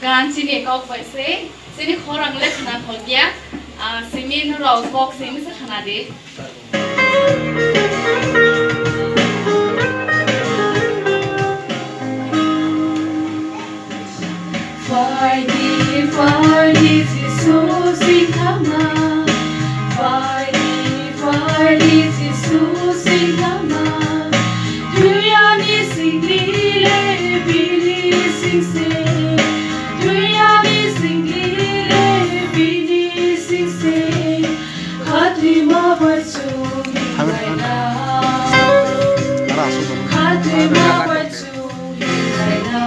gan sini kau paise sini khorang le khana khogya sini no ro kok sini se khana de Phaidi Phaidi Jesus ikama Phaidi Jesus ikama Duyani singlile bili singse Duyani singlile bili singse Khatima bachu gaina Khatima bachu gaina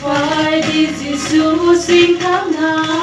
Phaidi Jesus ikama